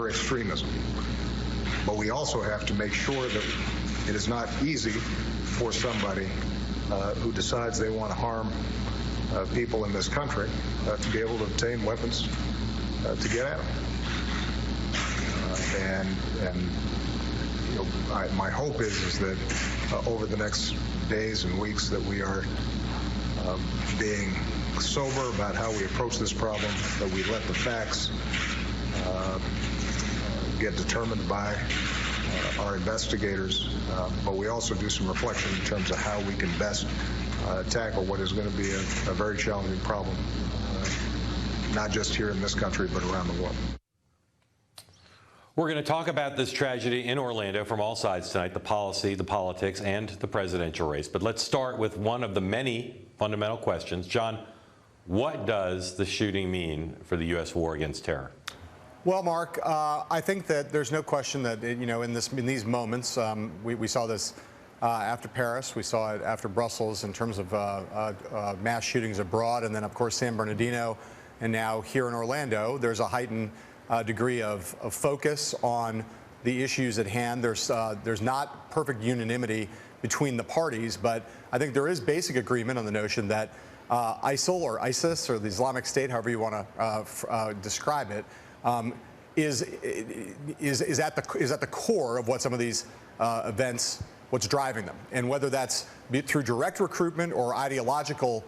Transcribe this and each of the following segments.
extremism. But we also have to make sure that it is not easy for somebody who decides they want to harm people in this country to be able to obtain weapons to get at them. My hope is that over the next days and weeks that we are being sober about how we approach this problem, that we let the facts get determined by our investigators, but we also do some reflection in terms of how we can best tackle what is going to be a very challenging problem, not just here in this country, but around the world. We're going to talk about this tragedy in Orlando from all sides tonight, the policy, the politics, and the presidential race. But let's start with one of the many fundamental questions. John, what does the shooting mean for the U.S. war against terror? Well, Mark, I think that there's no question that, in these moments, we saw this after Paris, we saw it after Brussels in terms of mass shootings abroad, and then, of course, San Bernardino, and now here in Orlando, there's a heightened degree of focus on the issues at hand. There's not perfect unanimity between the parties, but I think there is basic agreement on the notion that ISIL or ISIS or the Islamic State, however you want to describe it, is at the core of what some of these events, what's driving them, and whether that's through direct recruitment or ideological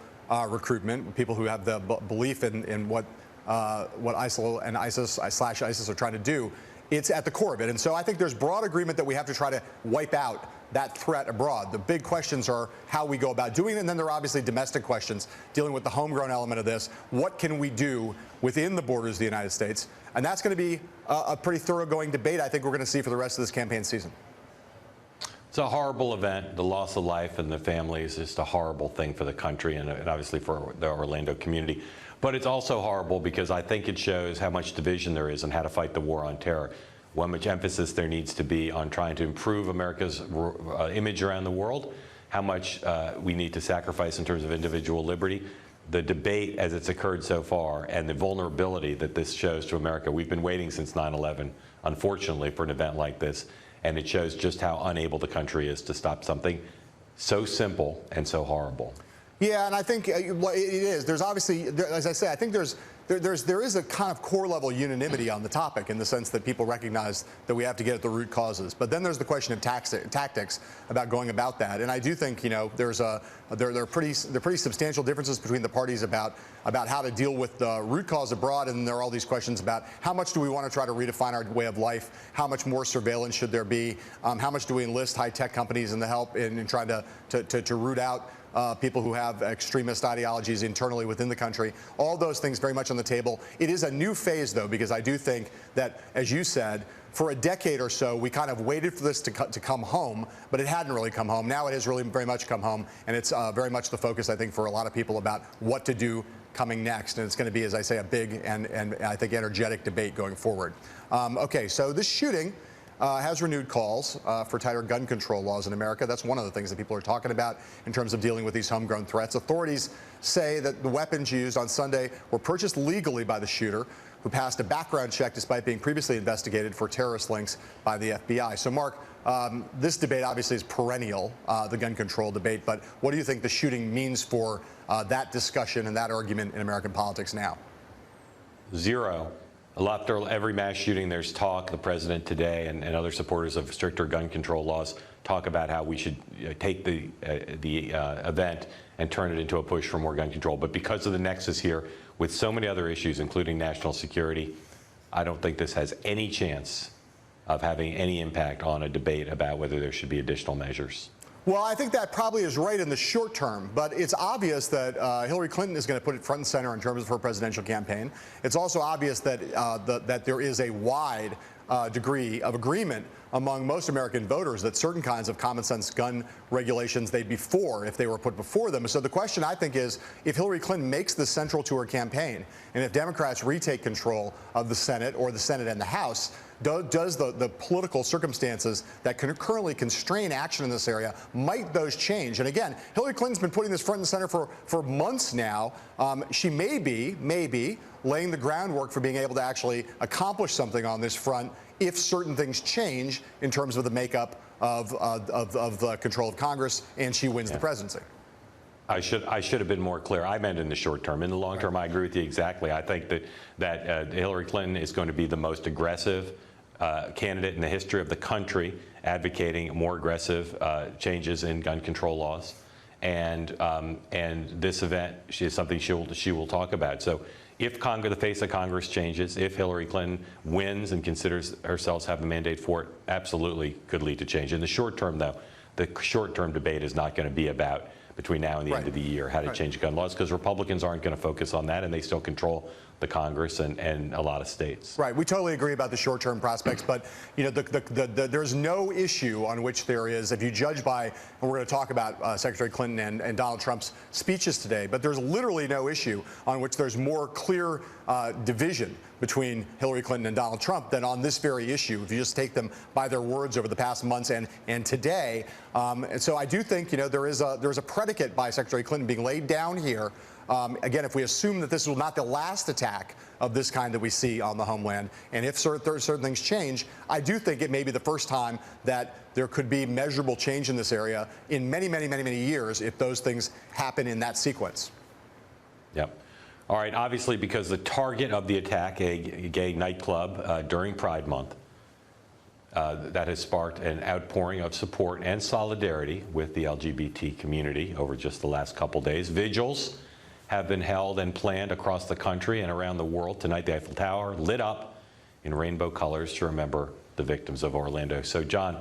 recruitment, people who have the belief in what ISIL and ISIS/ISIS are trying to do, it's at the core of it. And so I think there's broad agreement that we have to try to wipe out that threat abroad. The big questions are how we go about doing it, and then there are obviously domestic questions dealing with the homegrown element of this. What can we do within the borders of the United States? And that's going to be a pretty thoroughgoing debate I think we're going to see for the rest of this campaign season. It's a horrible event. The loss of life and the family is just a horrible thing for the country and obviously for the Orlando community. But it's also horrible because I think it shows how much division there is on how to fight the war on terror. How much emphasis there needs to be on trying to improve America's image around the world, how much we need to sacrifice in terms of individual liberty. The debate as it's occurred so far and the vulnerability that this shows to America. We've been waiting since 9/11, unfortunately, for an event like this. And it shows just how unable the country is to stop something so simple and so horrible. Yeah, and I think it is. There's obviously, as I say, I think there is a kind of core level unanimity on the topic in the sense that people recognize that we have to get at the root causes. But then there's the question of tactics about going about that. And I do think there are pretty substantial differences between the parties about how to deal with the root cause abroad. And there are all these questions about how much do we want to try to redefine our way of life? How much more surveillance should there be? How much do we enlist high-tech companies in the help in trying to root out people who have extremist ideologies internally within the country? All those things very much on the table. It is a new phase, though, because I do think that, as you said, for a decade or so, we kind of waited for this to come home, but it hadn't really come home. Now it has really very much come home, and it's very much the focus, I think, for a lot of people about what to do coming next. And it's going to be, as I say, a big and I think energetic debate going forward. Okay, so this shooting has renewed calls for tighter gun control laws in America. That's one of the things that people are talking about in terms of dealing with these homegrown threats. Authorities say that the weapons used on Sunday were purchased legally by the shooter, who passed a background check despite being previously investigated for terrorist links by the FBI. So, Mark, this debate obviously is perennial, the gun control debate, but what do you think the shooting means for that discussion and that argument in American politics now? Zero. After every mass shooting, there's talk. The president today and other supporters of stricter gun control laws talk about how we should take the event and turn it into a push for more gun control. But because of the nexus here, with so many other issues, including national security, I don't think this has any chance of having any impact on a debate about whether there should be additional measures. Well, I think that probably is right in the short term, but it's obvious that Hillary Clinton is going to put it front and center in terms of her presidential campaign. It's also obvious that that there is a wide degree of agreement among most American voters that certain kinds of common sense gun regulations they'd be for if they were put before them. So the question, I think, is if Hillary Clinton makes this central to her campaign, and if Democrats retake control of the Senate or the Senate and the House, does the political circumstances that currently constrain action in this area, might those change? And again, Hillary Clinton's been putting this front and center for months now. She may be laying the groundwork for being able to actually accomplish something on this front if certain things change in terms of the makeup of the control of Congress and she wins the presidency. I should have been more clear. I meant in the short term. In the long term, I agree with you exactly. I think that Hillary Clinton is going to be the most aggressive candidate in the history of the country, advocating more aggressive changes in gun control laws, and this event is something she will talk about. So, if the face of Congress changes, if Hillary Clinton wins and considers herself have a mandate for it, absolutely could lead to change. In the short term, though, the short-term debate is not going to be about between now and the end of the year how to change gun laws, because Republicans aren't going to focus on that, and they still control the Congress and a lot of states. Right. We totally agree about the short-term prospects, but you know, there's no issue on which there is, if you judge by, and we're going to talk about Secretary Clinton and Donald Trump's speeches today, but there's literally no issue on which there's more clear division between Hillary Clinton and Donald Trump than on this very issue, if you just take them by their words over the past months and today. And so I do think, you know, there's a predicate by Secretary Clinton being laid down here. Again, if we assume that this will not the last attack of this kind that we see on the homeland, and if certain things change, I do think it may be the first time that there could be measurable change in this area in many, many, many, many years if those things happen in that sequence. Yep. All right. Obviously, because the target of the attack, a gay nightclub during Pride Month, that has sparked an outpouring of support and solidarity with the LGBT community over just the last couple days. Vigils have been held and planned across the country and around the world. Tonight, the Eiffel Tower lit up in rainbow colors to remember the victims of Orlando. So, John,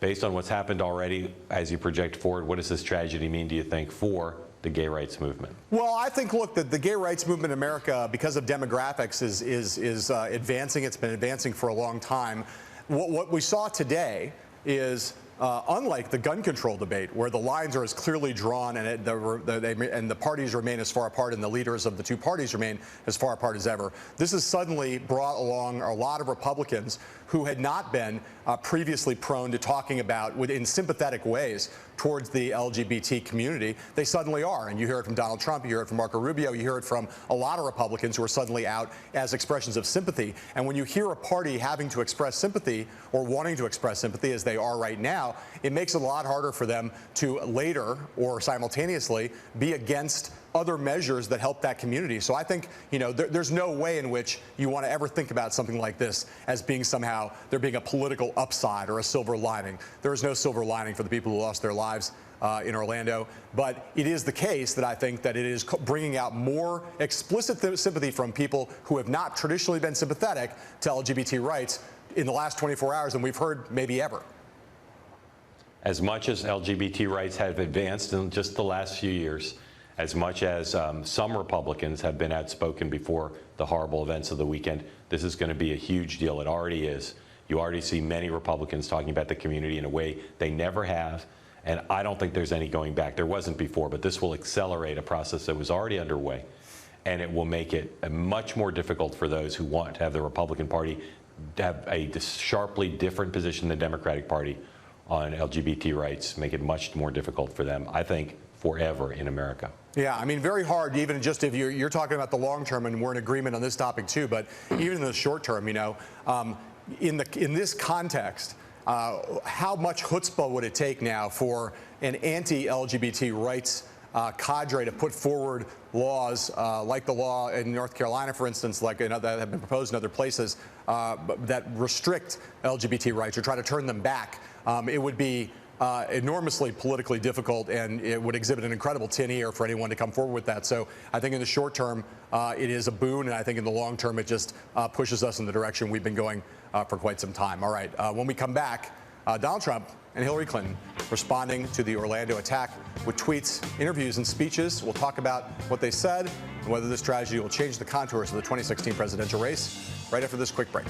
based on what's happened already, as you project forward, what does this tragedy mean, do you think, for the gay rights movement? Well, I think, look, the gay rights movement in America, because of demographics, is advancing. It's been advancing for a long time. What we saw today is, unlike the gun control debate, where the lines are as clearly drawn and the parties remain as far apart and the leaders of the two parties remain as far apart as ever, this has suddenly brought along a lot of Republicans who had not been previously prone to talking about, in sympathetic ways, towards the LGBT community. They suddenly are, and you hear it from Donald Trump, you hear it from Marco Rubio, you hear it from a lot of Republicans who are suddenly out as expressions of sympathy. And when you hear a party having to express sympathy or wanting to express sympathy, as they are right now, it makes it a lot harder for them to later or simultaneously be against other measures that help that community. So I think, you know, there's no way in which you want to ever think about something like this as being somehow there being a political upside or a silver lining. There is no silver lining for the people who lost their lives in Orlando. But it is the case that I think that it is bringing out more explicit sympathy from people who have not traditionally been sympathetic to LGBT rights in the last 24 hours than we've heard maybe ever. As much as LGBT rights have advanced in just the last few years, as much as some Republicans have been outspoken before the horrible events of the weekend, this is going to be a huge deal. It already is. You already see many Republicans talking about the community in a way they never have, and I don't think there's any going back. There wasn't before, but this will accelerate a process that was already underway, and it will make it much more difficult for those who want to have the Republican Party to have a sharply different position than the Democratic Party on LGBT rights, make it much more difficult for them, I think, forever in America. Yeah, I mean, very hard, even just if you're talking about the long term, and we're in agreement on this topic too, but even in the short term, you know, in this context, how much chutzpah would it take now for an anti-LGBT rights cadre to put forward laws like the law in North Carolina, for instance, like that have been proposed in other places that restrict LGBT rights or try to turn them back? It would be enormously politically difficult, and it would exhibit an incredible tin ear for anyone to come forward with that. So I think in the short term, it is a boon, and I think in the long term, it just pushes us in the direction we've been going for quite some time. All right, when we come back, Donald Trump and Hillary Clinton responding to the Orlando attack with tweets, interviews, and speeches. We'll talk about what they said and whether this tragedy will change the contours of the 2016 presidential race right after this quick break.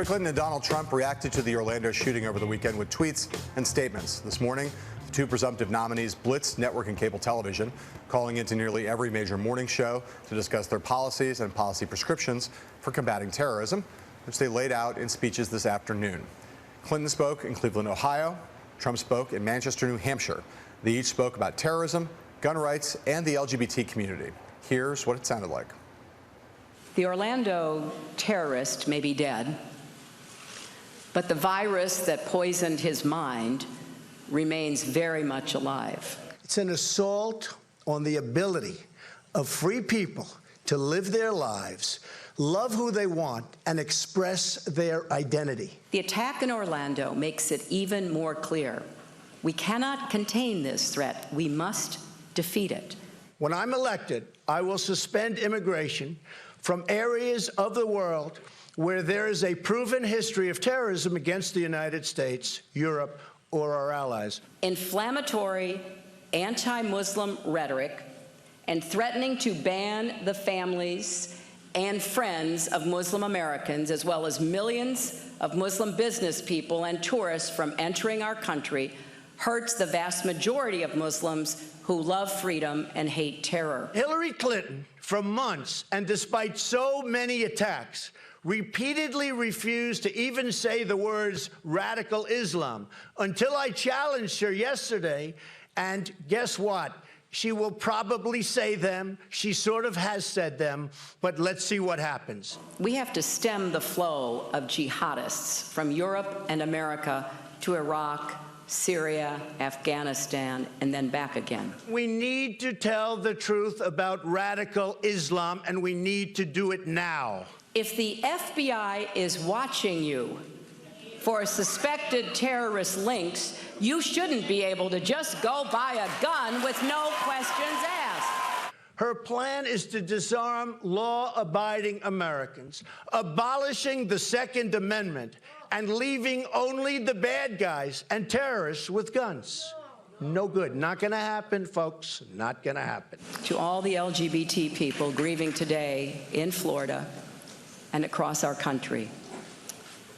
Hillary Clinton and Donald Trump reacted to the Orlando shooting over the weekend with tweets and statements. This morning, the two presumptive nominees blitzed network and cable television, calling into nearly every major morning show to discuss their policies and policy prescriptions for combating terrorism, which they laid out in speeches this afternoon. Clinton spoke in Cleveland, Ohio. Trump spoke in Manchester, New Hampshire. They each spoke about terrorism, gun rights, and the LGBT community. Here's what it sounded like. The Orlando terrorist may be dead, but the virus that poisoned his mind remains very much alive. It's an assault on the ability of free people to live their lives, love who they want, and express their identity. The attack in Orlando makes it even more clear. We cannot contain this threat. We must defeat it. When I'm elected, I will suspend immigration from areas of the world where there is a proven history of terrorism against the United States, Europe, or our allies. Inflammatory, anti-Muslim rhetoric and threatening to ban the families and friends of Muslim Americans, as well as millions of Muslim business people and tourists from entering our country, hurts the vast majority of Muslims who love freedom and hate terror. Hillary Clinton, for months, and despite so many attacks, repeatedly refused to even say the words radical Islam until I challenged her yesterday, and guess what? She will probably say them. She sort of has said them, but let's see what happens. We have to stem the flow of jihadists from Europe and America to Iraq, Syria, Afghanistan, and then back again. We need to tell the truth about radical Islam, and we need to do it now. If the FBI is watching you for suspected terrorist links, you shouldn't be able to just go buy a gun with no questions asked. Her plan is to disarm law-abiding Americans, abolishing the Second Amendment, and leaving only the bad guys and terrorists with guns. No good. Not going to happen, folks. Not going to happen. To all the LGBT people grieving today in Florida and across our country,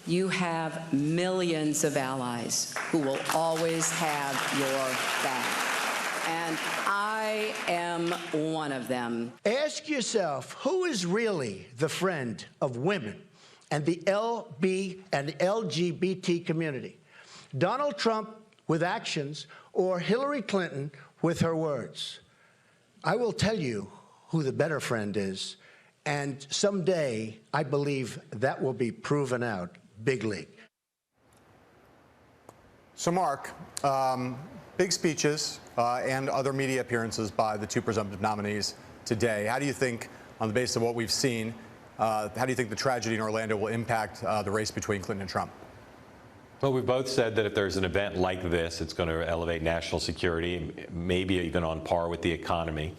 you have millions of allies who will always have your back. And I am one of them. Ask yourself, who is really the friend of women and the LB and LGBT community? Donald Trump with actions or Hillary Clinton with her words? I will tell you who the better friend is, and someday I believe that will be proven out big league. So, Mark, big speeches and other media appearances by the two presumptive nominees today. How do you think, on the basis of what we've seen, how do you think the tragedy in Orlando will impact the race between Clinton and Trump? Well, we've both said that if there's an event like this, it's going to elevate national security, maybe even on par with the economy,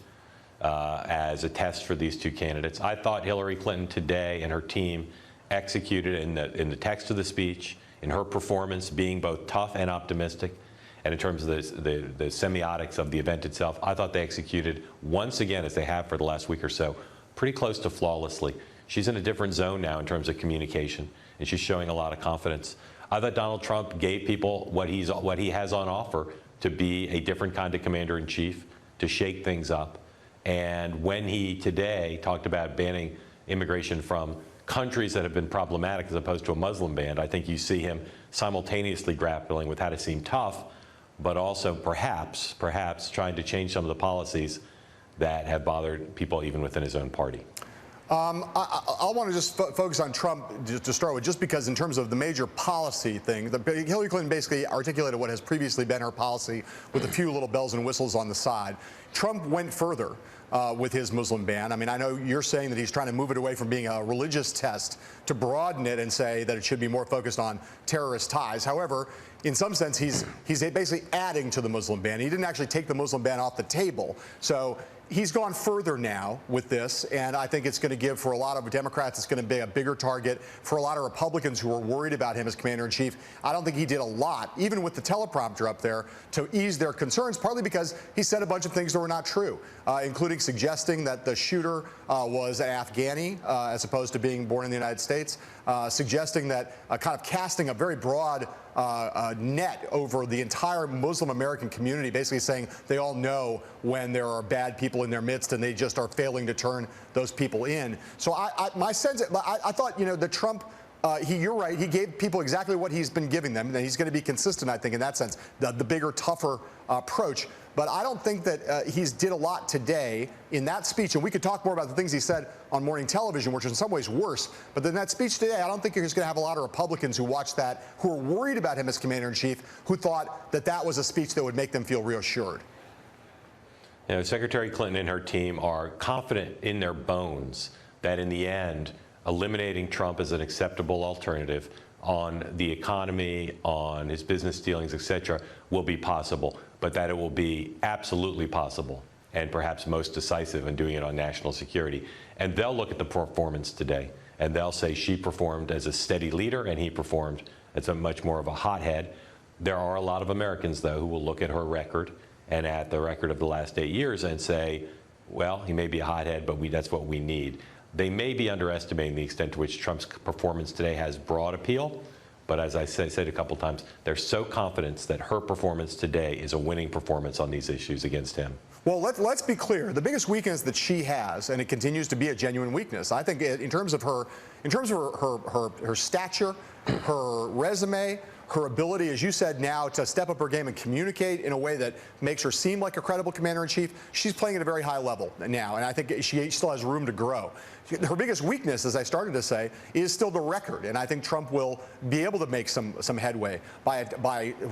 as a test for these two candidates. I thought Hillary Clinton today and her team executed in the text of the speech, in her performance, being both tough and optimistic, and in terms of the semiotics of the event itself. I thought they executed once again, as they have for the last week or so, pretty close to flawlessly. She's in a different zone now in terms of communication, and she's showing a lot of confidence. I thought Donald Trump gave people what he has on offer to be a different kind of commander-in-chief, to shake things up. And when he today talked about banning immigration from countries that have been problematic as opposed to a Muslim ban, I think you see him simultaneously grappling with how to seem tough, but also perhaps trying to change some of the policies that have bothered people even within his own party. I want to just focus on Trump to start with, just because in terms of the major policy thing, Hillary Clinton basically articulated what has previously been her policy with a few little bells and whistles on the side. Trump went further with his Muslim ban. I mean, I know you're saying that he's trying to move it away from being a religious test to broaden it and say that it should be more focused on terrorist ties. However, in some sense, he's basically adding to the Muslim ban. He didn't actually take the Muslim ban off the table. So he's gone further now with this, and I think it's going to give, for a lot of Democrats, it's going to be a bigger target. For a lot of Republicans who are worried about him as commander-in-chief, I don't think he did a lot, even with the teleprompter up there, to ease their concerns, partly because he said a bunch of things that were not true, including suggesting that the shooter was an Afghani as opposed to being born in the United States. suggesting that kind of casting a very broad net over the entire Muslim American community, basically saying they all know when there are bad people in their midst and they just are failing to turn those people in. So my sense, I thought, that Trump, you're right, he gave people exactly what he's been giving them, and he's going to be consistent, I think, in that sense, the bigger, tougher approach. But I don't think that he's did a lot today in that speech, and we could talk more about the things he said on morning television, which is in some ways worse. But in that speech today, I don't think you're just going to have a lot of Republicans who watched that, who are worried about him as commander-in-chief, who thought that that was a speech that would make them feel reassured. Secretary Clinton and her team are confident in their bones that in the end, eliminating Trump as an acceptable alternative on the economy, on his business dealings, etc., will be possible, but that it will be absolutely possible and perhaps most decisive in doing it on national security. And they'll look at the performance today, and they'll say she performed as a steady leader and he performed as a much more of a hothead. There are a lot of Americans, though, who will look at her record and at the record of the last 8 years and say, well, he may be a hothead, but that's what we need. They may be underestimating the extent to which Trump's performance today has broad appeal, but as I said a couple times, they're so confident that her performance today is a winning performance on these issues against him. Well, let's be clear. The biggest weakness that she has, and it continues to be a genuine weakness, I think, in terms of her stature, her resume, her ability, as you said, now to step up her game and communicate in a way that makes her seem like a credible commander-in-chief, she's playing at a very high level now, and I think she still has room to grow. Her biggest weakness, as I started to say, is still the record, and I think Trump will be able to make some headway by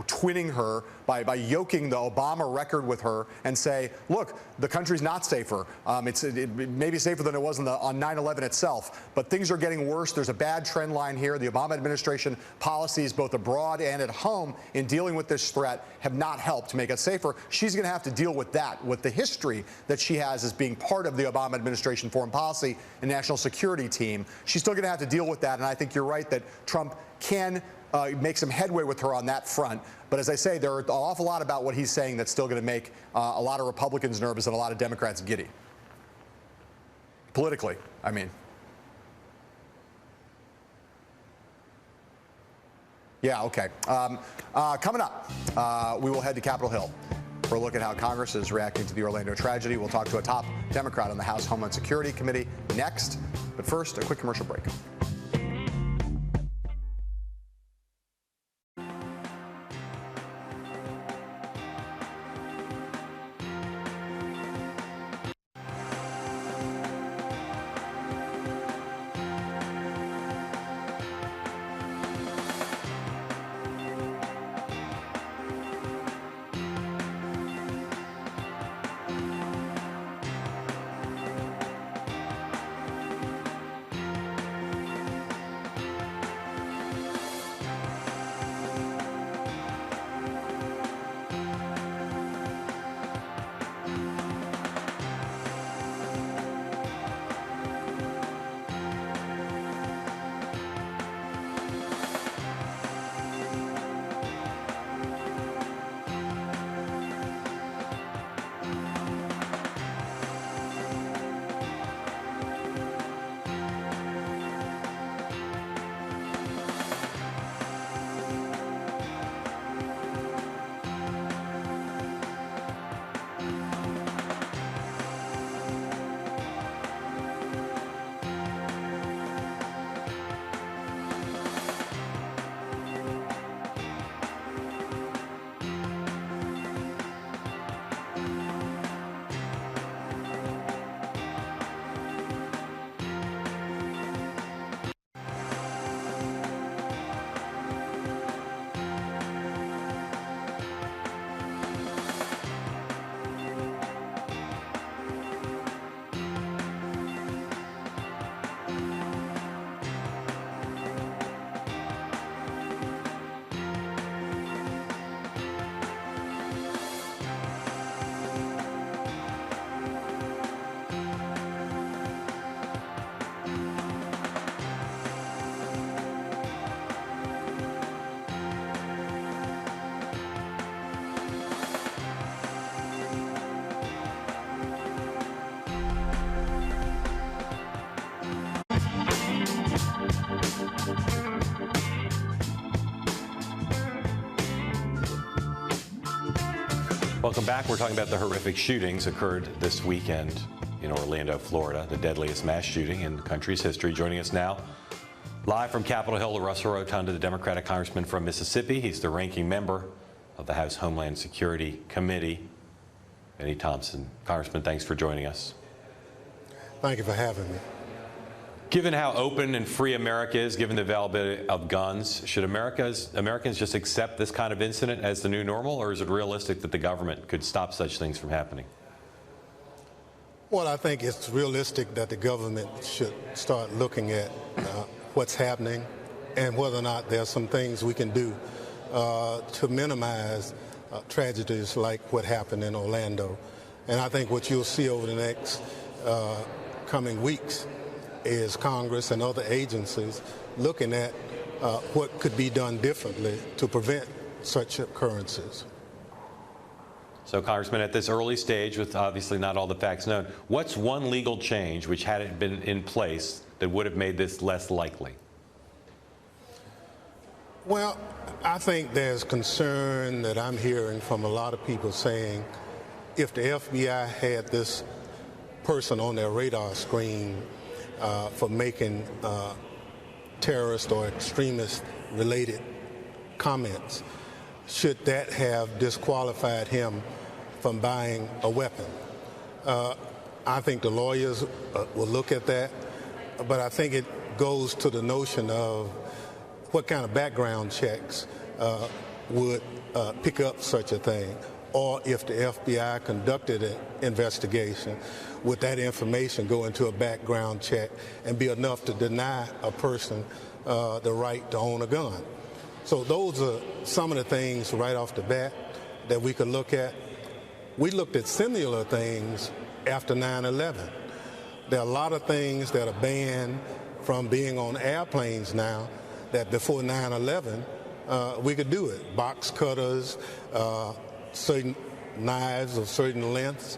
twinning her, by yoking the Obama record with her and say, look, the country's not safer. It may be safer than it was on 9/11 itself, but things are getting worse. There's a bad trend line here. The Obama administration policies, both abroad and at home, in dealing with this threat have not helped to make us safer. She's going to have to deal with that, with the history that she has as being part of the Obama administration foreign policy and national security team. She's still going to have to deal with that, and I think you're right that Trump can make some headway with her on that front. But as I say, there are an awful lot about what he's saying that's still going to make a lot of Republicans nervous and a lot of Democrats giddy. Politically, I mean. Yeah, okay. Coming up, we will head to Capitol Hill for a look at how Congress is reacting to the Orlando tragedy. We'll talk to a top Democrat on the House Homeland Security Committee next. But first, a quick commercial break. Welcome back. We're talking about the horrific shootings occurred this weekend in Orlando, Florida, the deadliest mass shooting in the country's history. Joining us now, live from Capitol Hill, Russell Rotunda, the Democratic congressman from Mississippi. He's the ranking member of the House Homeland Security Committee. Benny Thompson. Congressman, thanks for joining us. Thank you for having me. Given how open and free America is, given the availability of guns, should Americans just accept this kind of incident as the new normal, or is it realistic that the government could stop such things from happening? Well, I think it's realistic that the government should start looking at what's happening and whether or not there's some things we can do to minimize tragedies like what happened in Orlando. And I think what you'll see over the next coming weeks is Congress and other agencies looking at what could be done differently to prevent such occurrences. So, Congressman, at this early stage, with obviously not all the facts known, what's one legal change which, had it been in place, that would have made this less likely? Well, I think there's concern that I'm hearing from a lot of people saying if the FBI had this person on their radar screen for making terrorist or extremist-related comments, should that have disqualified him from buying a weapon? I think the lawyers will look at that, but I think it goes to the notion of what kind of background checks would pick up such a thing, or if the FBI conducted an investigation, would that information go into a background check and be enough to deny a person the right to own a gun? So those are some of the things right off the bat that we could look at. We looked at similar things after 9/11. There are a lot of things that are banned from being on airplanes now that before 9/11 we could do it. Box cutters, certain knives of certain lengths.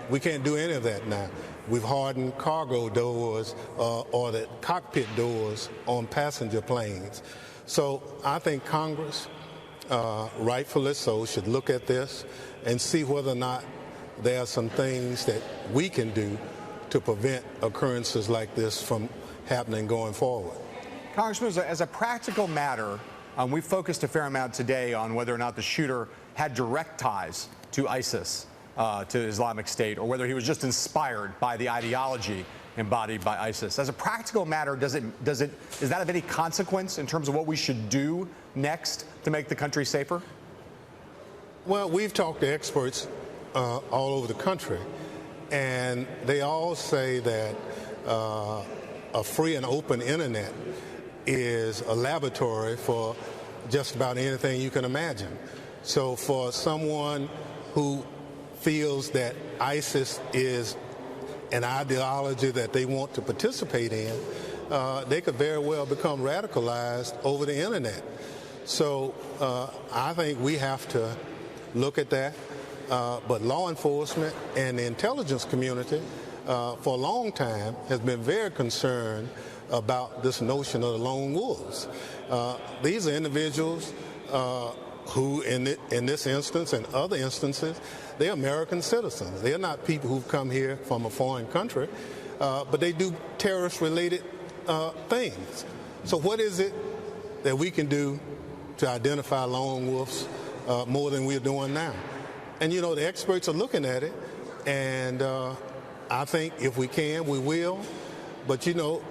We can't do any of that now. We've hardened cargo doors or the cockpit doors on passenger planes. So I think Congress, rightfully so, should look at this and see whether or not there are some things that we can do to prevent occurrences like this from happening going forward. Congressman, as a practical matter, we focused a fair amount today on whether or not the shooter had direct ties to ISIS, to Islamic State, or whether he was just inspired by the ideology embodied by ISIS. As a practical matter, does that have any consequence in terms of what we should do next to make the country safer? Well, we've talked to experts all over the country, and they all say that a free and open internet is a laboratory for just about anything you can imagine. So for someone who feels that ISIS is an ideology that they want to participate in, they could very well become radicalized over the internet. So I think we have to look at that. But law enforcement and the intelligence community for a long time has been very concerned about this notion of the lone wolves. These are individuals who, in this instance and other instances, they're American citizens. They're not people who've come here from a foreign country, but they do terrorist-related things. So what is it that we can do to identify lone wolves more than we're doing now? And, you know, the experts are looking at it, and I think if we can, we will. But, you know,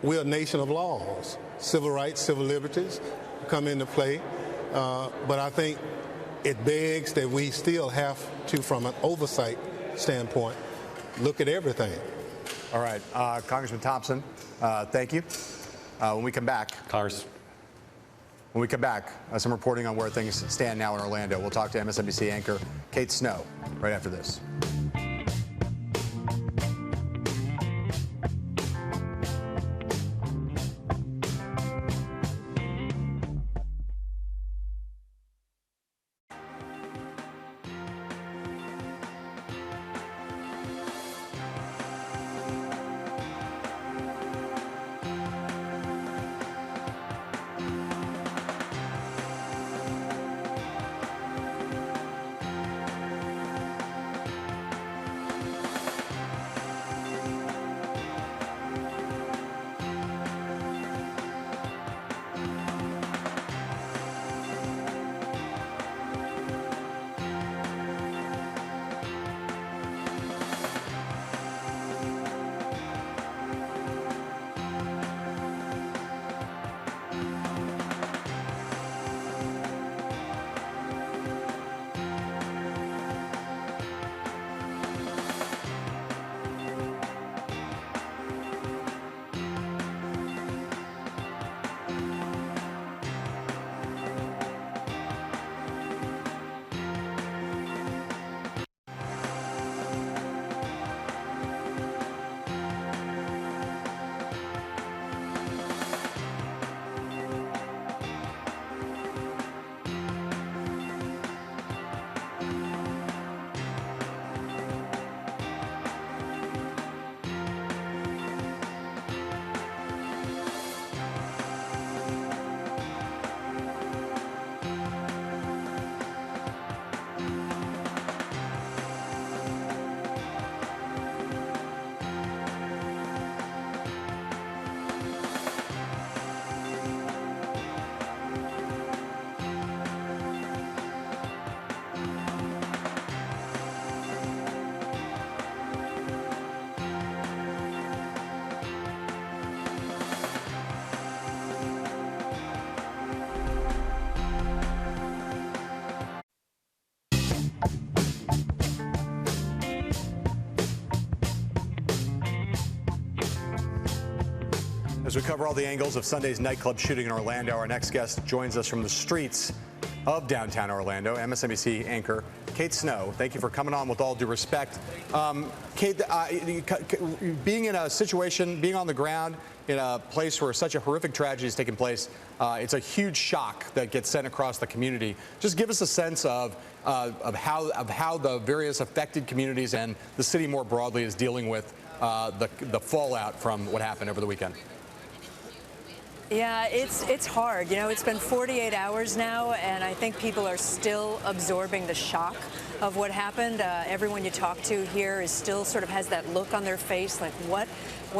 we're a nation of laws. Civil rights, civil liberties come into play. But I think it begs that we still have to, from an oversight standpoint, look at everything. All right. Congressman Thompson, thank you. When we come back, some reporting on where things stand now in Orlando. We'll talk to MSNBC anchor Kate Snow right after this. As we cover all the angles of Sunday's nightclub shooting in Orlando, our next guest joins us from the streets of downtown Orlando, MSNBC anchor Kate Snow. Thank you for coming on with all due respect. Kate, being in a situation, being on the ground in a place where such a horrific tragedy is taking place, it's a huge shock that gets sent across the community. Just give us a sense of how the various affected communities and the city more broadly is dealing with the fallout from what happened over the weekend. Yeah, it's hard. You know, it's been 48 hours now, and I think people are still absorbing the shock of what happened. Everyone you talk to here is still sort of has that look on their face, like what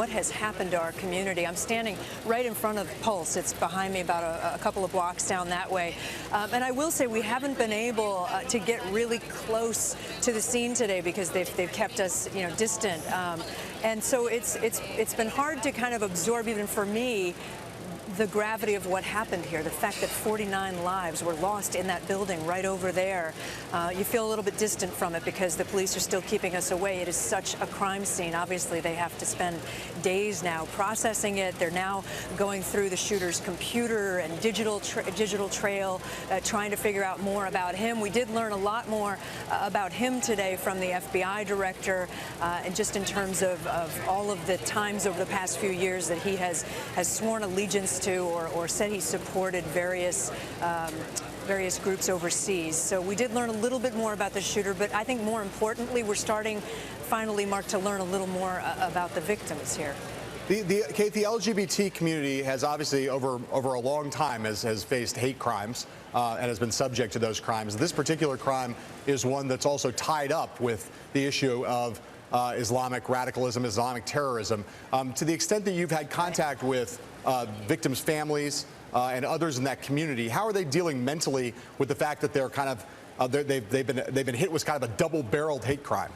has happened to our community. I'm standing right in front of Pulse. It's behind me about a couple of blocks down that way. And I will say we haven't been able to get really close to the scene today because they've kept us, you know, distant. And so it's been hard to kind of absorb, even for me, the gravity of what happened here, the fact that 49 lives were lost in that building right over there. You feel a little bit distant from it because the police are still keeping us away. It is such a crime scene. Obviously, they have to spend days now processing it. They're now going through the shooter's computer and digital trail, trying to figure out more about him. We did learn a lot more about him today from the FBI director, and just in terms of all of the times over the past few years that he has sworn allegiance to or said he supported various groups overseas. So we did learn a little bit more about the shooter, but I think more importantly, we're starting finally, Mark, to learn a little more about the victims here. Kate, the LGBT community has obviously over a long time has faced hate crimes and has been subject to those crimes. This particular crime is one that's also tied up with the issue of Islamic radicalism, Islamic terrorism. To the extent that you've had contact with victims' families and others in that community, how are they dealing mentally with the fact that they're kind of they've been hit with kind of a double-barreled hate crime?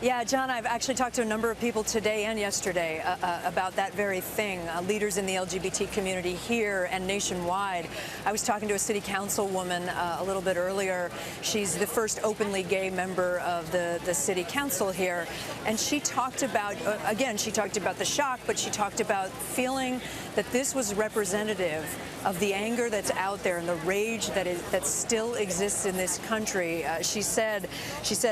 Yeah, John, I've actually talked to a number of people today and yesterday about that very thing, leaders in the LGBT community here and nationwide. I was talking to a city councilwoman a little bit earlier. She's the first openly gay member of the city council here. And she talked about, again, she talked about the shock, but she talked about feeling that this was representative of the anger that's out there and the rage that still exists in this country. She said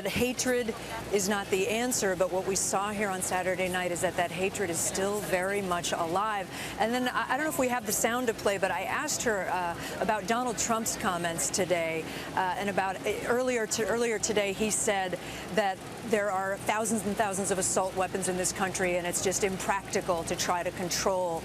hatred is not the answer, but what we saw here on Saturday night is that hatred is still very much alive. And then I don't know if we have the sound to play, but I asked her about Donald Trump's comments today, and about earlier today he said that there are thousands and thousands of assault weapons in this country, and it's just impractical to try to control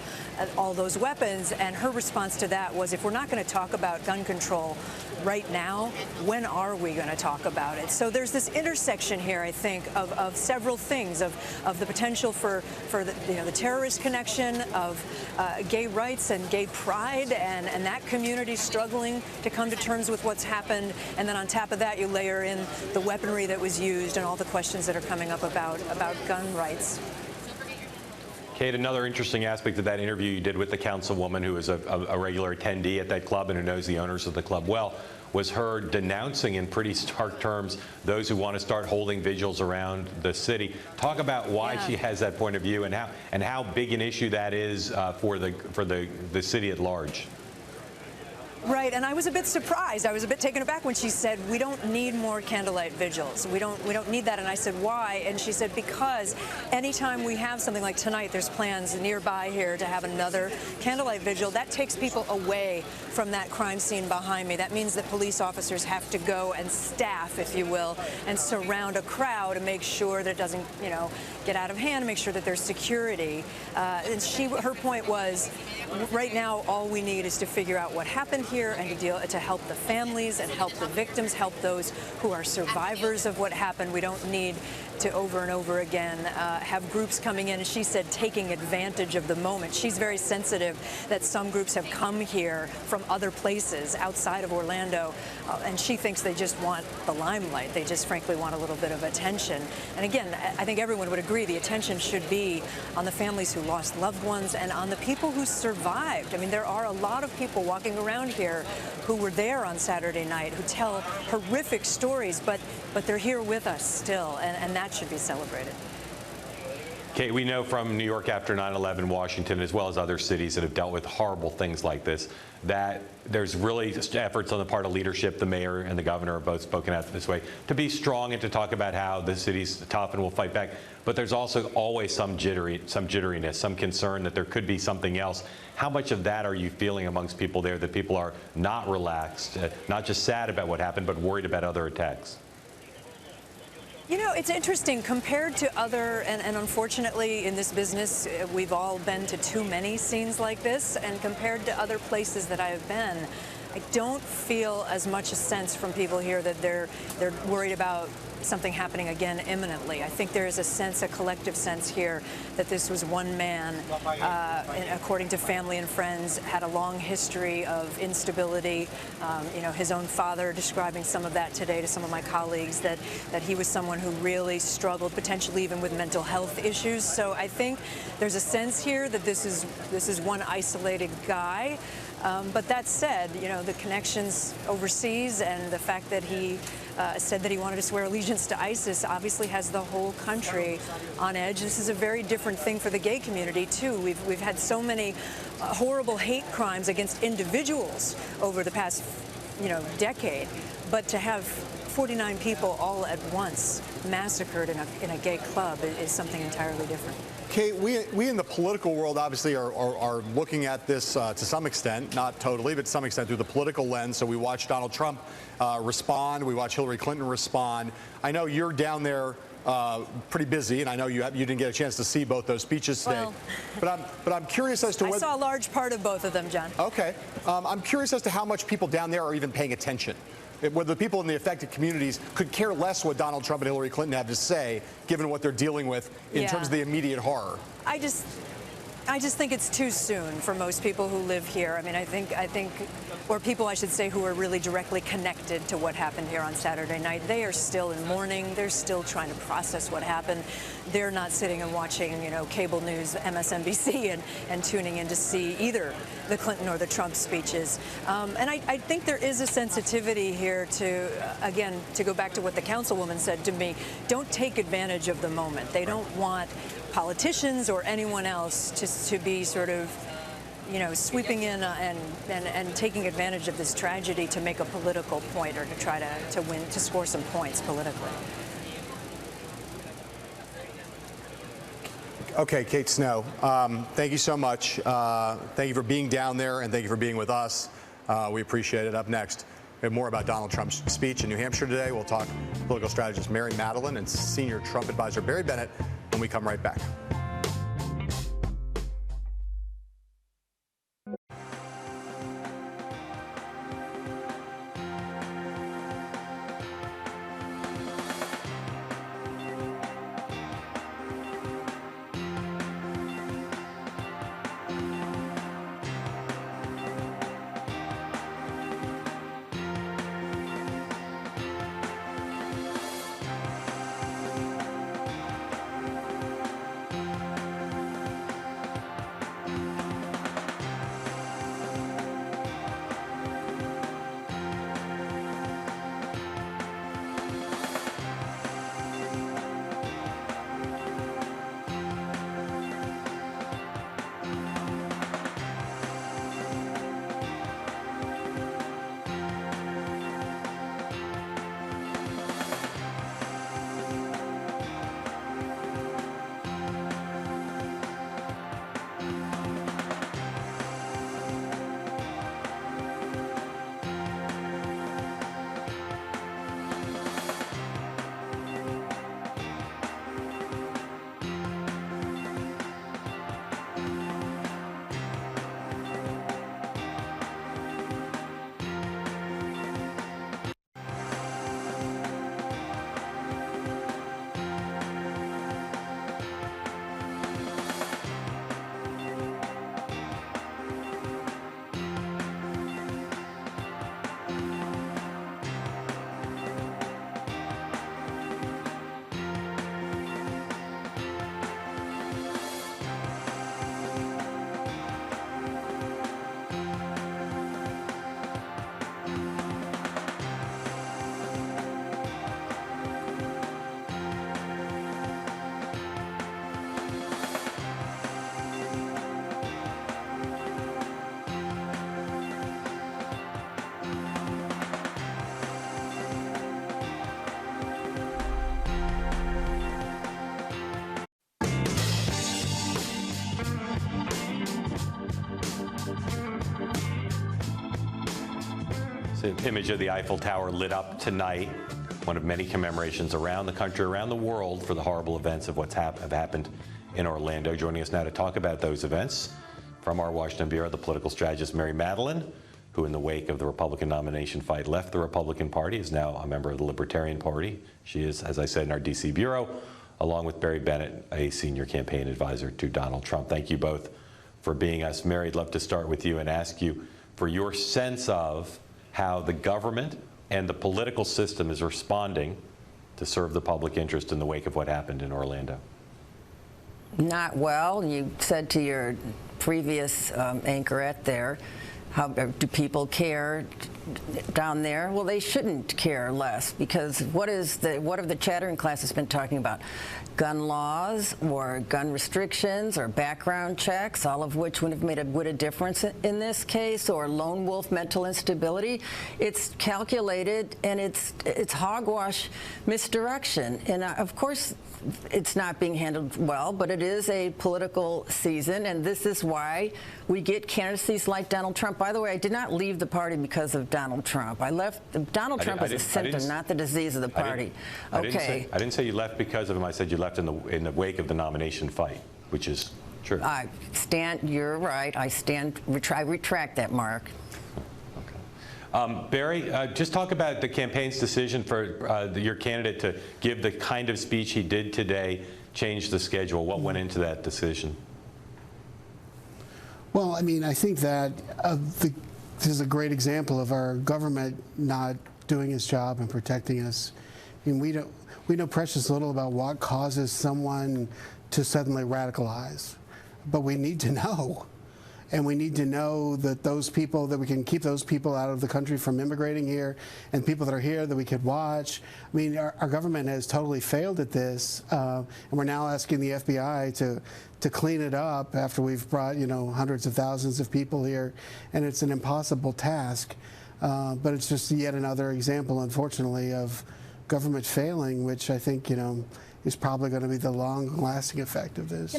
all those weapons. And her response to that was, if we're not going to talk about gun control right now, when are we going to talk about it? So there's this intersection here, I think, of several things, of the potential for the terrorist connection, of gay rights and gay pride, and that community struggling to come to terms with what's happened. And then on top of that, you layer in the weaponry that was used and all the questions that are coming up about gun rights. Kate, another interesting aspect of that interview you did with the councilwoman, who is a regular attendee at that club and who knows the owners of the club well, was her denouncing in pretty stark terms those who want to start holding vigils around the city. Talk about why she has that point of view and how big an issue that is for the city at large. Right, and I was a bit surprised. I was a bit taken aback when she said, we don't need more candlelight vigils. We don't need that. And I said, why? And she said, because anytime we have something like tonight, there's plans nearby here to have another candlelight vigil, that takes people away from that crime scene behind me. That means that police officers have to go and staff, if you will, and surround a crowd to make sure that it doesn't, get out of hand, make sure that there's security. And her point was, right now, all we need is to figure out what happened here and to help the families and help the victims, help those who are survivors of what happened. We don't need to over and over again have groups coming in, and she said, taking advantage of the moment. She's very sensitive that some groups have come here from other places outside of Orlando, and she thinks they just want the limelight. They just frankly want a little bit of attention. And again, I think everyone would agree the attention should be on the families who lost loved ones and on the people who survived. I mean, there are a lot of people walking around here who were there on Saturday night who tell horrific stories, but they're here with us still, and that should be celebrated. Kate, we know from New York after 9/11, Washington, as well as other cities that have dealt with horrible things like this, that there's really efforts on the part of leadership. The mayor and the governor have both spoken out this way, to be strong and to talk about how the city's tough and will fight back. But there's also always some jitteriness, some concern that there could be something else. How much of that are you feeling amongst people there, that people are not relaxed, not just sad about what happened, but worried about other attacks? You know, it's interesting compared to other, and unfortunately in this business, we've all been to too many scenes like this, and compared to other places that I have been, I don't feel as much a sense from people here that they're worried about something happening again imminently. I think there is a sense, a collective sense here, that this was one man, and according to family and friends, had a long history of instability. You know, his own father describing some of that today to some of my colleagues, that he was someone who really struggled, potentially even with mental health issues. So I think there's a sense here that this is one isolated guy. But that said, you know, the connections overseas and the fact that he said that he wanted to swear allegiance to ISIS obviously has the whole country on edge. This is a very different thing for the gay community, too. We've had so many horrible hate crimes against individuals over the past, you know, decade. But to have 49 people all at once massacred in a gay club is something entirely different. Kate, we in the political world obviously are looking at this to some extent, not totally, but to some extent through the political lens. So we watched Donald Trump respond. We watched Hillary Clinton respond. I know you're down there pretty busy, and I know you didn't get a chance to see both those speeches today. Well, but I'm curious as to I saw a large part of both of them, John. Okay. I'm curious as to how much people down there are even paying attention. Whether the people in the affected communities could care less what Donald Trump and Hillary Clinton have to say, given what they're dealing with in terms of the immediate horror. I just think it's too soon for most people who live here. I mean, I think, or people, I should say, who are really directly connected to what happened here on Saturday night. They are still in mourning. They're still trying to process what happened. They're not sitting and watching, you know, cable news, MSNBC, and tuning in to see either the Clinton or the Trump speeches. And I think there is a sensitivity here to, again, to go back to what the councilwoman said to me, don't take advantage of the moment. They don't want politicians or anyone else to be sort of, you know, sweeping in and taking advantage of this tragedy to make a political point or to try to win, to score some points politically. Okay, Kate Snow, thank you so much. Thank you for being down there, and thank you for being with us. We appreciate it. Up next, we have more about Donald Trump's speech in New Hampshire today. We'll talk political strategist Mary Madeline and senior Trump advisor Barry Bennett when we come right back. It's an image of the Eiffel Tower lit up tonight, one of many commemorations around the country, around the world, for the horrible events of what's have happened in Orlando. Joining us now to talk about those events from our Washington bureau, the political strategist Mary Madeline, who in the wake of the Republican nomination fight left the Republican Party, is now a member of the Libertarian Party. She is, as I said, in our D.C. bureau, along with Barry Bennett, a senior campaign advisor to Donald Trump. Thank you both for being us. Mary, I'd love to start with you and ask you for your sense of how the government and the political system is responding to serve the public interest in the wake of what happened in Orlando. Not well. You said to your previous anchorette there, how do people care down there? Well, they shouldn't care less, because what have the chattering classes been talking about? Gun laws or gun restrictions or background checks, all of which would have made a difference in this case, or lone wolf mental instability. It's calculated, and it's hogwash misdirection. And of course, it's not being handled well, but it is a political season, and this is why we get candidacies like Donald Trump. By the way, I did not leave the party because of Donald Trump. I left. Donald Trump is a symptom, not the disease of the party. I didn't say you left because of him. I said you left in the wake of the nomination fight, which is true. You're right. I retract that, Mark. Barry, just talk about the campaign's decision for your candidate to give the kind of speech he did today, change the schedule. What went into that decision? Well, I mean, I think that this is a great example of our government not doing its job and protecting us. I mean, we know precious little about what causes someone to suddenly radicalize, but we need to know. And we need to know that that we can keep those people out of the country from immigrating here, and people that are here that we could watch. I mean, our government has totally failed at this, and we're now asking the FBI to clean it up after we've brought, hundreds of thousands of people here, and it's an impossible task. But it's just yet another example, unfortunately, of government failing, which I think, is probably going to be the long-lasting effect of this.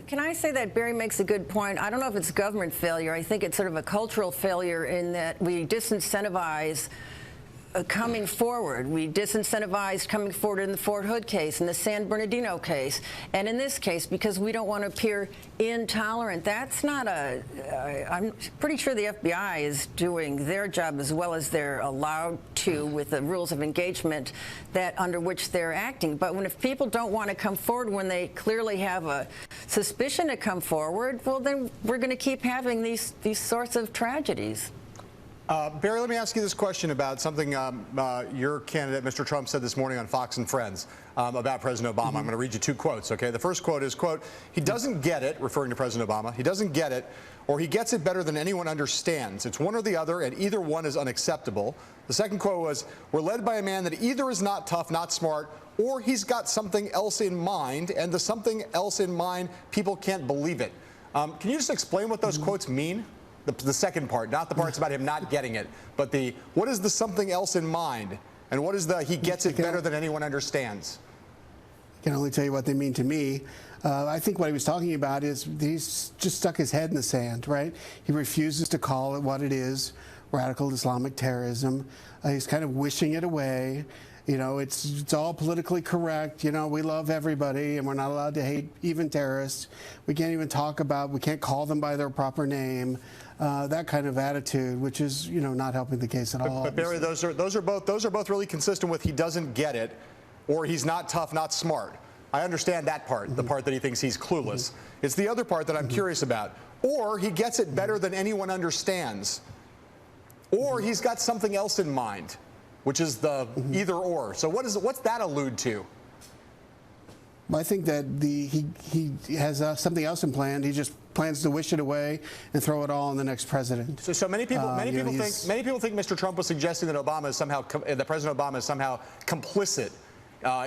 Can I say that Barry makes a good point? I don't know if it's government failure. I think it's sort of a cultural failure in that we disincentivize coming forward. We disincentivized coming forward in the Fort Hood case, in the San Bernardino case, and in this case, because we don't want to appear intolerant. That's not I'm pretty sure the FBI is doing their job as well as they're allowed to with the rules of engagement under which they're acting. But if people don't want to come forward when they clearly have a suspicion to come forward, well, then we're going to keep having these sorts of tragedies. Barry, let me ask you this question about something your candidate, Mr. Trump, said this morning on Fox and Friends about President Obama. I'm going to read you two quotes, okay? The first quote is, quote, "He doesn't get it," referring to President Obama, "he doesn't get it, or he gets it better than anyone understands. It's one or the other, and either one is unacceptable." The second quote was, "We're led by a man that either is not tough, not smart, or he's got something else in mind, and the something else in mind, people can't believe it." Can you just explain what those quotes mean? The second part, not the parts about him not getting it, but what is the something else in mind, and what is the he gets it better than anyone understands? I can only tell you what they mean to me. I think what he was talking about is he's just stuck his head in the sand, right? He refuses to call it what it is, radical Islamic terrorism. He's kind of wishing it away. It's all politically correct. We love everybody, and we're not allowed to hate even terrorists. We can't even we can't call them by their proper name. That kind of attitude, which is, not helping the case at all. But Barry, those are both really consistent with he doesn't get it, or he's not tough, not smart. I understand that part, the part that he thinks he's clueless. It's the other part that I'm curious about. Or he gets it better than anyone understands. Or he's got something else in mind, which is the either or. So what's that allude to? Well, I think that he has something else in plan. He just plans to wish it away and throw it all on the next president. So many people think Mr. Trump was suggesting that President Obama is somehow complicit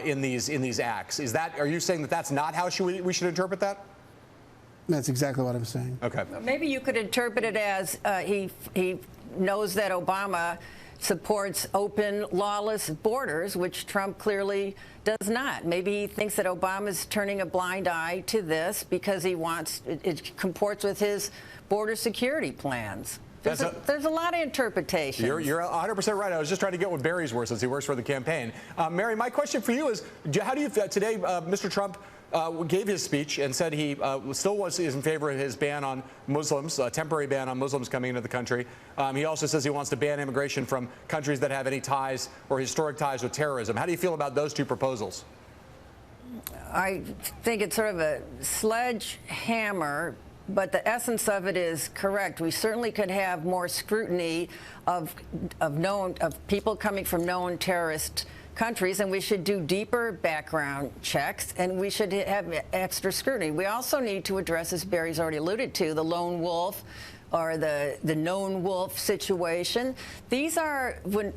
in these acts. Are you saying that that's not how we should interpret that? That's exactly what I'm saying. Okay. Maybe you could interpret it as he knows that Obama supports open, lawless borders, which Trump clearly does not. Maybe he thinks that Obama's turning a blind eye to this because he wants it comports with his border security plans. There's a lot of interpretations. You're 100% right. I was just trying to get what Barry's word since he works for the campaign. Mary, my question for you is, how do you today? Mr. Trump gave his speech and said he still is in favor of his ban on Muslims, a temporary ban on Muslims coming into the country. He also says he wants to ban immigration from countries that have any ties or historic ties with terrorism. How do you feel about those two proposals? I think it's sort of a sledgehammer, but the essence of it is correct. We certainly could have more scrutiny of people coming from known terrorist countries, and we should do deeper background checks, and we should have extra scrutiny. We also need to address, as Barry's already alluded to, the lone wolf or the known wolf situation. These are when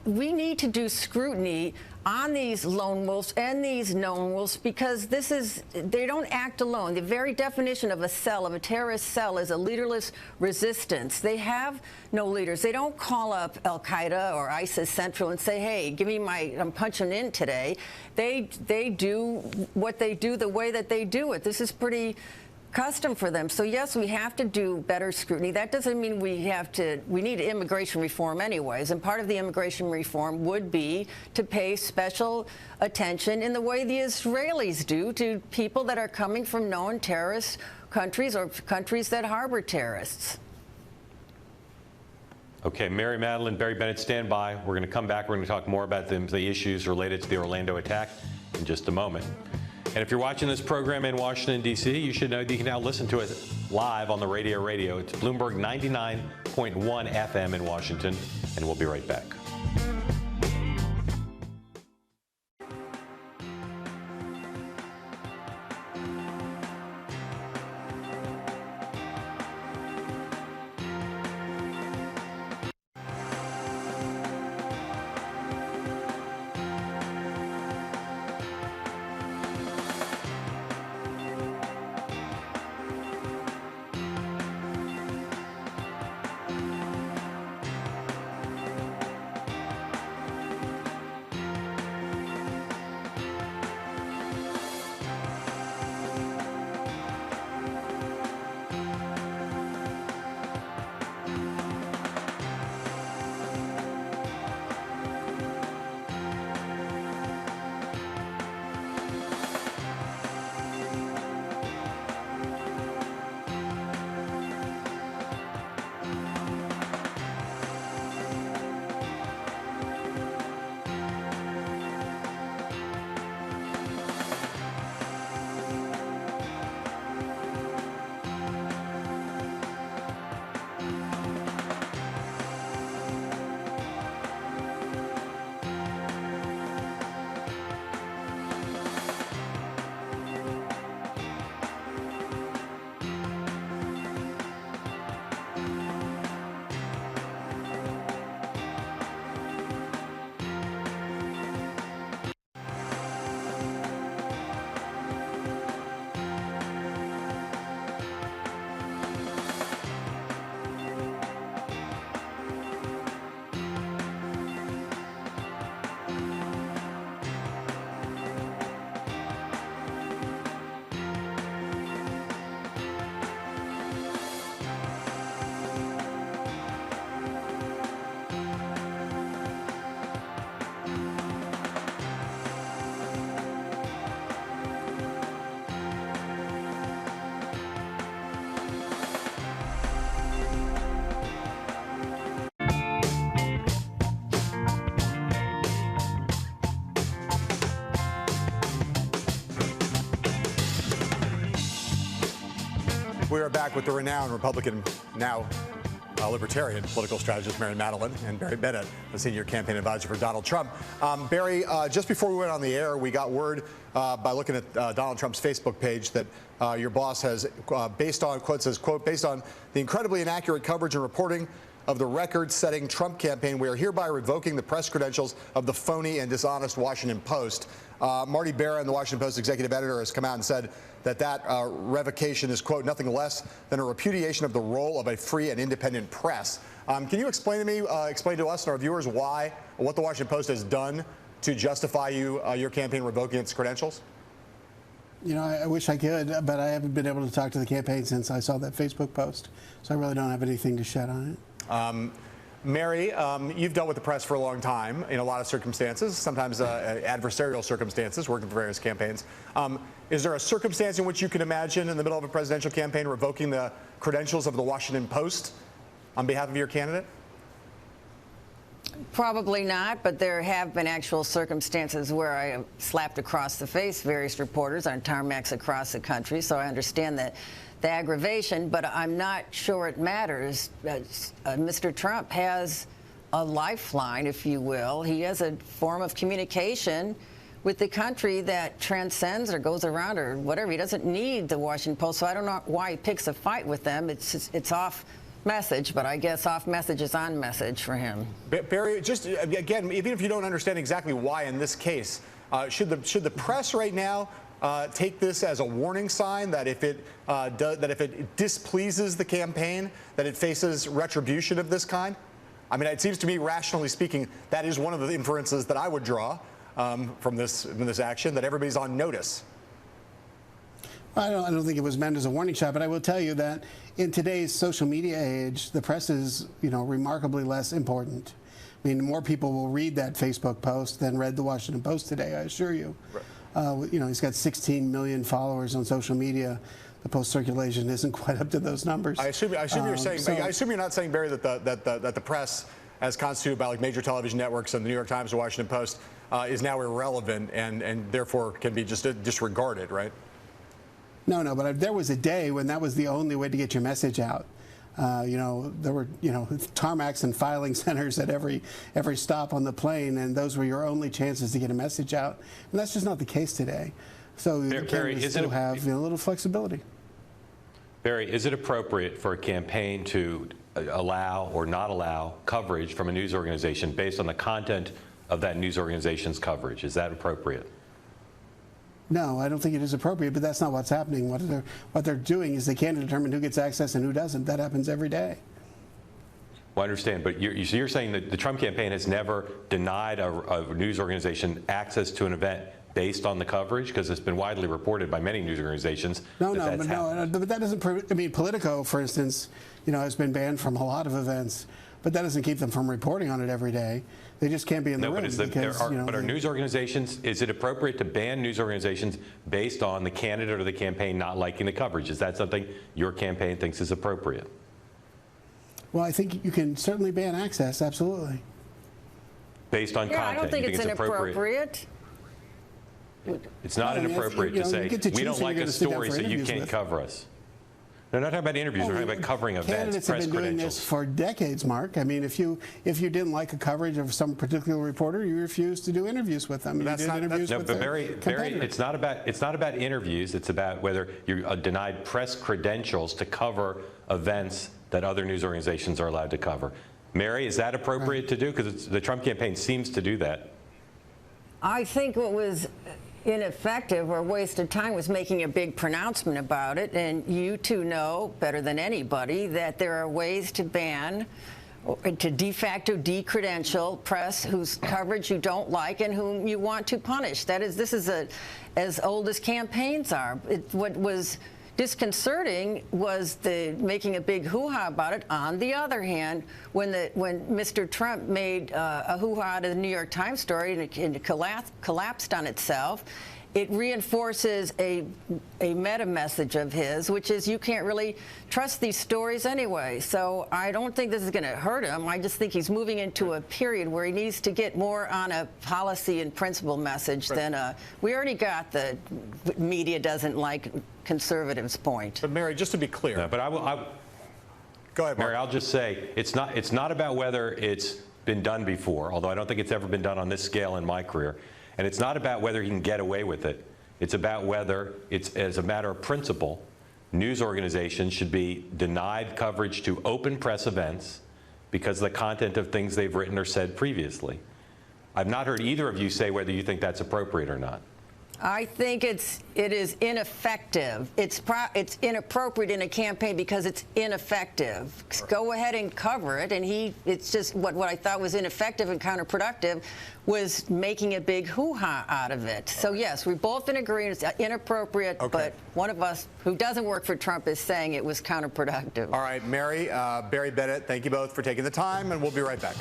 we need to do scrutiny on these lone wolves and these known wolves, because they don't act alone. The very definition of a cell, of a terrorist cell, is a leaderless resistance. They have no leaders. They don't call up Al Qaeda or ISIS Central and say, hey, give me I'm punching in today. They do what they do the way that they do it. This is pretty custom for them. So yes, we have to do better scrutiny. That doesn't mean we need immigration reform anyways, and part of the immigration reform would be to pay special attention in the way the Israelis do to people that are coming from known terrorist countries or countries that harbor terrorists. Okay, Mary Madeline, Barry Bennett, stand by. We're going to come back. We're going to talk more about the issues related to the Orlando attack in just a moment. And if you're watching this program in Washington, D.C., you should know that you can now listen to it live on the radio. It's Bloomberg 99.1 FM in Washington, and we'll be right back. We are back with the renowned Republican, now libertarian political strategist Mary Madeline, and Barry Bennett, the senior campaign advisor for Donald Trump. Barry, just before we went on the air, we got word by looking at Donald Trump's Facebook page that your boss has, based on, quote, says, quote, based on the incredibly inaccurate coverage and reporting of the record-setting Trump campaign, we are hereby revoking the press credentials of the phony and dishonest Washington Post. Marty Barron, the Washington Post executive editor, has come out and said that revocation is, quote, nothing less than a repudiation of the role of a free and independent press. Can you explain to us and our viewers what the Washington Post has done to justify your campaign revoking its credentials? You know, I wish I could, but I haven't been able to talk to the campaign since I saw that Facebook post. So I really don't have anything to shed on it. Mary, you've dealt with the press for a long time in a lot of circumstances, sometimes adversarial circumstances, working for various campaigns. Is there a circumstance in which you can imagine in the middle of a presidential campaign revoking the credentials of the Washington Post on behalf of your candidate? Probably not, but there have been actual circumstances where I have slapped across the face various reporters on tarmacs across the country, so I understand that the aggravation, but I'm not sure it matters. Mr. Trump has a lifeline, if you will. He has a form of communication with the country that transcends or goes around or whatever. He doesn't need the Washington Post, so I don't know why he picks a fight with them. It's off message, but I guess off message is on message for him. Barry, just again, even if you don't understand exactly why in this case, should the press right now take this as a warning sign that if it displeases the campaign, that it faces retribution of this kind? I mean, it seems to me, rationally speaking, that is one of the inferences that I would draw from this action, that everybody's on notice. I don't think it was meant as a warning shot, but I will tell you that in today's social media age, the press is, remarkably less important. I mean, more people will read that Facebook post than read the Washington Post today, I assure you. Right. He's got 16 million followers on social media. The Post circulation isn't quite up to those numbers. I assume you're saying, I assume you're not saying, Barry, that the press, as constituted by like major television networks and the New York Times and Washington Post, is now irrelevant and therefore can be just disregarded, right? No, but there was a day when that was the only way to get your message out. There were, tarmacs and filing centers at every stop on the plane, and those were your only chances to get a message out. And that's just not the case today. So the candidates still have a little flexibility. Barry, is it appropriate for a campaign to allow or not allow coverage from a news organization based on the content of that news organization's coverage? Is that appropriate? No, I don't think it is appropriate, but that's not what's happening. What they're doing is they can't determine who gets access and who doesn't. That happens every day. Well, I understand, but you're saying that the Trump campaign has never denied a news organization access to an event based on the coverage? Because it's been widely reported by many news organizations. But that doesn't prove. I mean, Politico, for instance, has been banned from a lot of events, but that doesn't keep them from reporting on it every day. They just can't be in the room. But are news organizations, is it appropriate to ban news organizations based on the candidate or the campaign not liking the coverage? Is that something your campaign thinks is appropriate? Well, I think you can certainly ban access, absolutely. Based on content? I don't think it's inappropriate. It's not inappropriate to say, we don't like a story, so you can't cover us. No, not talking about interviews. We're talking about covering events, candidates have been doing this for decades, Mark. I mean, if you didn't like a coverage of some particular reporter, you refused to do interviews with them. But Barry, it's not about interviews. It's about whether you're denied press credentials to cover events that other news organizations are allowed to cover. Mary, is that appropriate to do? Because the Trump campaign seems to do that. I think what was ineffective or waste of time was making a big pronouncement about it, and you two know better than anybody that there are ways to ban, to de facto decredential press whose coverage you don't like and whom you want to punish. This is as old as campaigns are. What was disconcerting was making a big hoo-ha about it. On the other hand, when Mr. Trump made a hoo-ha out of the New York Times story and it collapsed on itself, it reinforces a meta message of his, which is you can't really trust these stories anyway. So I don't think this is going to hurt him. I just think he's moving into a period where he needs to get more on a policy and principle message than we already got the media doesn't like conservatives point. But Mary, just to be clear. No, but go ahead, Mark. Mary, I'll just say it's not about whether it's been done before, although I don't think it's ever been done on this scale in my career. And it's not about whether he can get away with it. It's about whether it's, as a matter of principle, news organizations should be denied coverage to open press events because of the content of things they've written or said previously. I've not heard either of you say whether you think that's appropriate or not. I think it is ineffective. It's inappropriate in a campaign because it's ineffective. Go ahead and cover it. And it's just what I thought was ineffective and counterproductive was making a big hoo-ha out of it. So yes, we both in agreement it's inappropriate, but one of us who doesn't work for Trump is saying it was counterproductive. All right, Mary, Barry Bennett, thank you both for taking the time, and we'll be right back.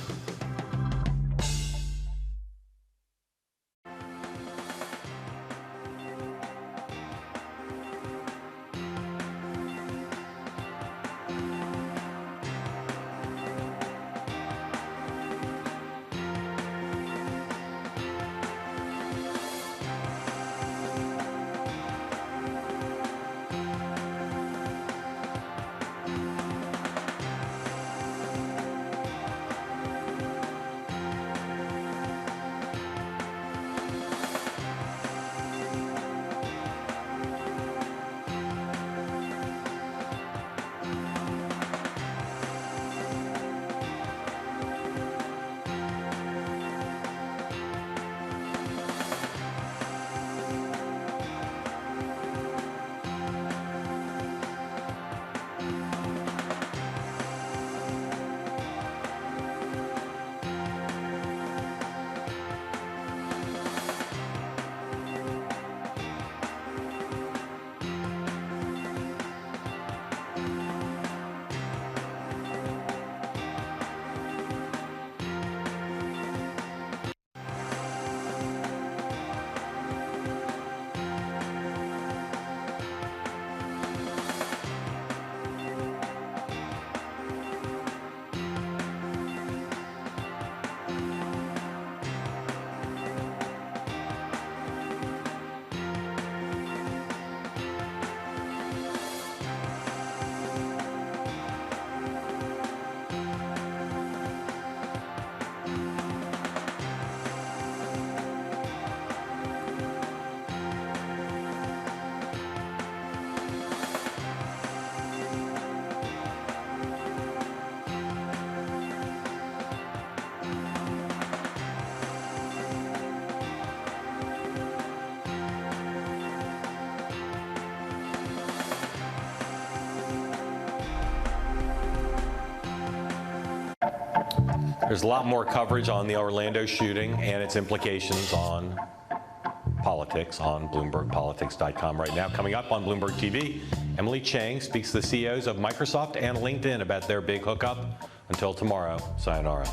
There's a lot more coverage on the Orlando shooting and its implications on politics on BloombergPolitics.com right now. Coming up on Bloomberg TV, Emily Chang speaks to the CEOs of Microsoft and LinkedIn about their big hookup. Until tomorrow, sayonara.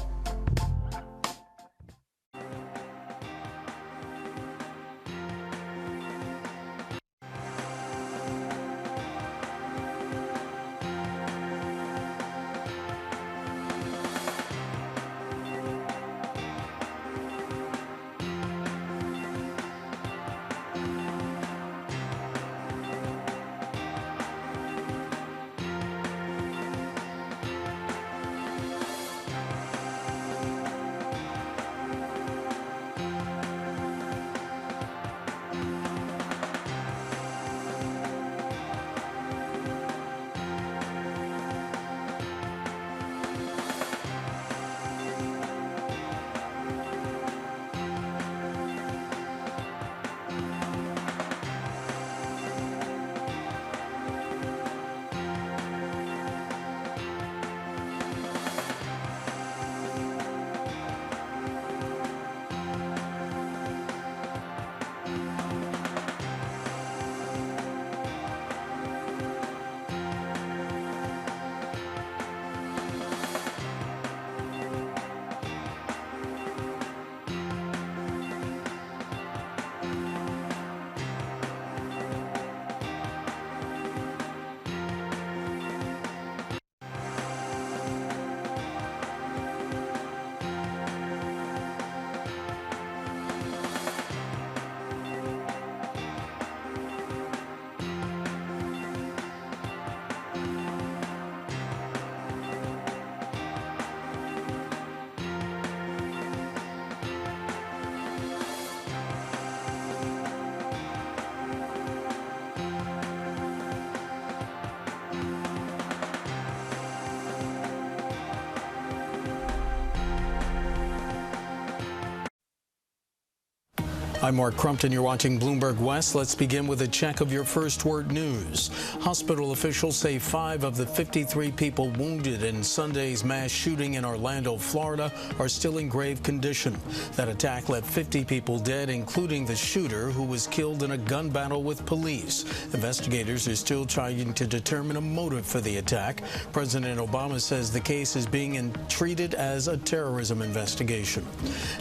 I'm Mark Crumpton. You're watching Bloomberg West. Let's begin with a check of your first word news. Hospital officials say 5 of the 53 people wounded in Sunday's mass shooting in Orlando, Florida, are still in grave condition. That attack left 50 people dead, including the shooter, who was killed in a gun battle with police. Investigators are still trying to determine a motive for the attack. President Obama says the case is being treated as a terrorism investigation.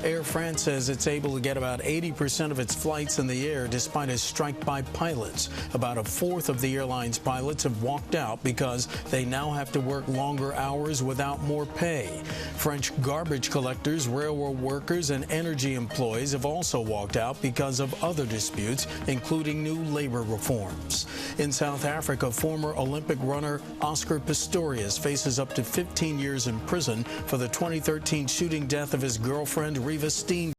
Air France says it's able to get about 80% of its flights in the air despite a strike by pilots. About a fourth of the airline's pilots have walked out because they now have to work longer hours without more pay. French garbage collectors, railroad workers, and energy employees have also walked out because of other disputes, including new labor reforms. In South Africa, former Olympic runner Oscar Pistorius faces up to 15 years in prison for the 2013 shooting death of his girlfriend Reva Steenkamp.